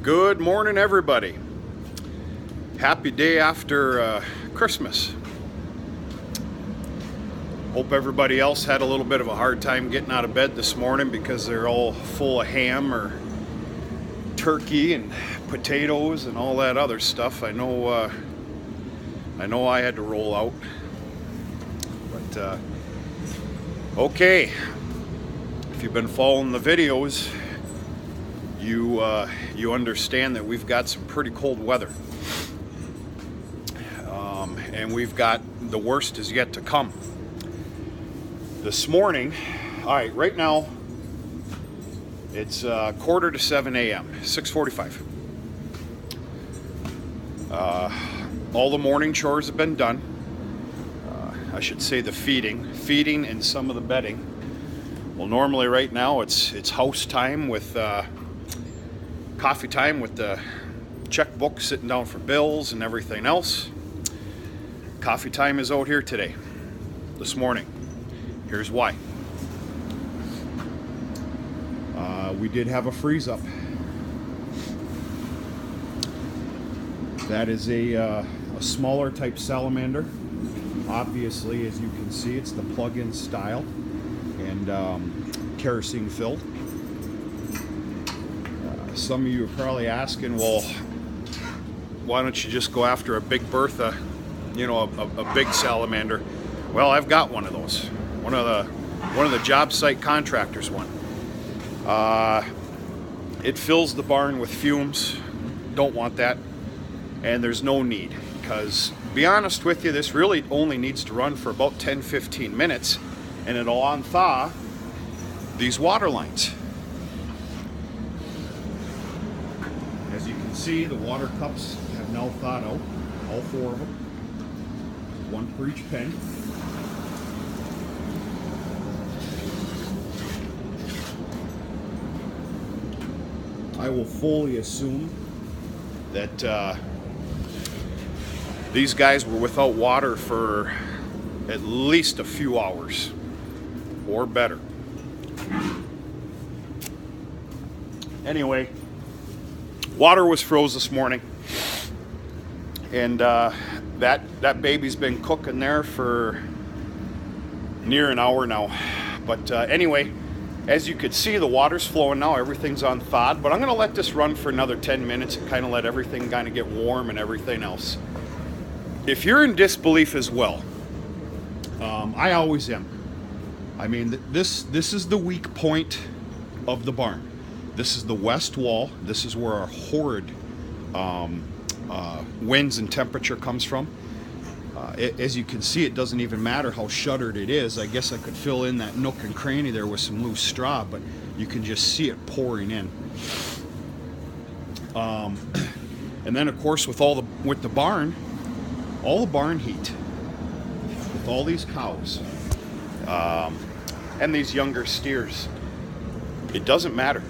Good morning, everybody. Happy day after Christmas. Hope everybody else had a little bit of a hard time getting out of bed this morning because they're all full of ham or turkey and potatoes and all that other stuff. I know I had to roll out, but okay. If you've been following the videos, you understand that we've got some pretty cold weather, and we've got the worst is yet to come. This morning, all right, right now it's 6:45 a.m., 6:45. All the morning chores have been done. I should say the feeding and some of the bedding. Well, normally right now it's house time with coffee time with the checkbook, sitting down for bills and everything else. Coffee time is out here today, this morning. Here's why. We did have a freeze up. That is a smaller type salamander. Obviously, as you can see, it's the plug-in style and kerosene filled. Some of you are probably asking, well, why don't you just go after a big Bertha, you know, a big salamander? Well, I've got one of those. One of the job site contractors one. It fills the barn with fumes. Don't want that. And there's no need, because to be honest with you, this really only needs to run for about 10-15 minutes and it'll unthaw these water lines. As you can see, the water cups have now thawed out, all 4 of them, one for each pen. I will fully assume that these guys were without water for at least a few hours or better. Anyway, water was froze this morning, and that baby's been cooking there for near an hour now. But anyway, as you could see, the water's flowing now, everything's unthawed, but I'm gonna let this run for another 10 minutes and kind of let everything kind of get warm and everything else. If you're in disbelief as well, I always am. I mean, this is the weak point of the barn. This is the west wall. This is where our horrid winds and temperature comes from. As you can see, it doesn't even matter how shuttered it is. I guess I could fill in that nook and cranny there with some loose straw, but you can just see it pouring in. And then, of course, with the barn, all the barn heat, with all these cows and these younger steers, it doesn't matter.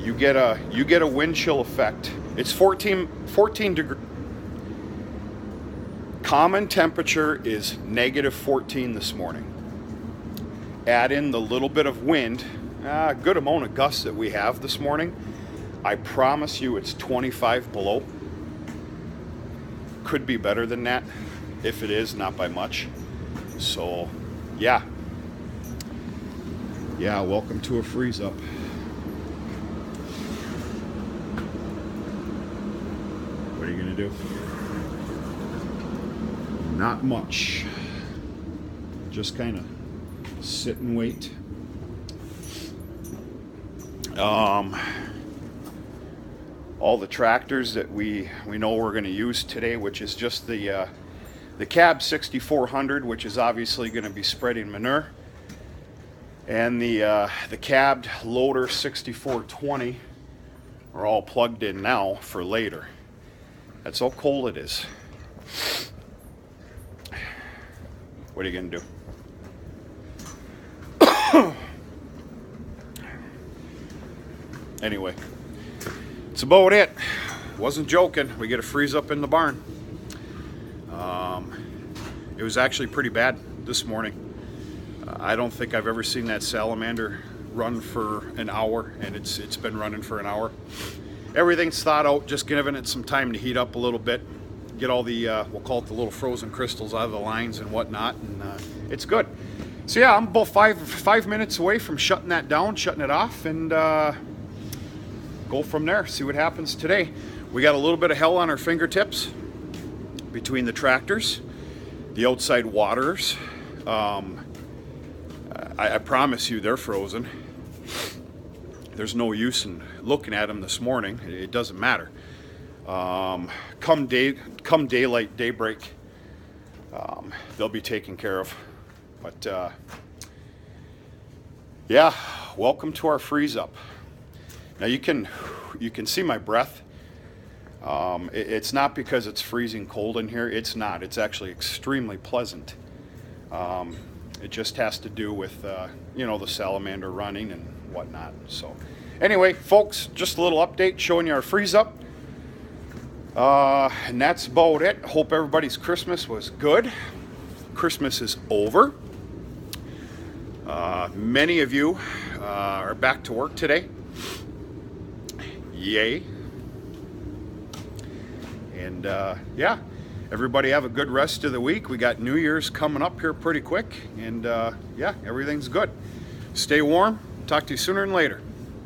You get a wind chill effect. It's 14 degrees. Common temperature is -14 this morning. Add in the little bit of wind, a good amount of gusts that we have this morning. I promise you it's 25 below. Could be better than that. If it is, not by much. So, yeah. Yeah, welcome to a freeze up. What are you gonna do? Not much. Just kind of sit and wait. All the tractors that we know we're going to use today, which is just the Cab 6400, which is obviously going to be spreading manure, and the Cab Loader 6420 are all plugged in now for later. That's how cold it is. What are you going to do? Anyway, that's about it. Wasn't joking. We get a freeze up in the barn. It was actually pretty bad this morning. I don't think I've ever seen that salamander run for an hour, and it's been running for an hour. Everything's thawed out, just giving it some time to heat up a little bit, get all the we'll call it the little frozen crystals out of the lines and whatnot, and it's good. So yeah, I'm about five minutes away from shutting that down, shutting it off, and go from there. See what happens today. We got a little bit of hell on our fingertips between the tractors, the outside waters. I promise you they're frozen. There's no use in looking at them this morning. It doesn't matter. Come daylight, daybreak, they'll be taken care of. But yeah, welcome to our freeze up. Now you can see my breath. It's not because it's freezing cold in here. It's not. It's actually extremely pleasant. It just has to do with you know, the salamander running and whatnot. So anyway, folks, just a little update showing you our freeze up. And that's about it. Hope everybody's Christmas was good. Christmas is over. Many of you are back to work today. Yay. And yeah, everybody have a good rest of the week. We got New Year's coming up here pretty quick, and yeah, everything's good. Stay warm. Talk to you sooner than later.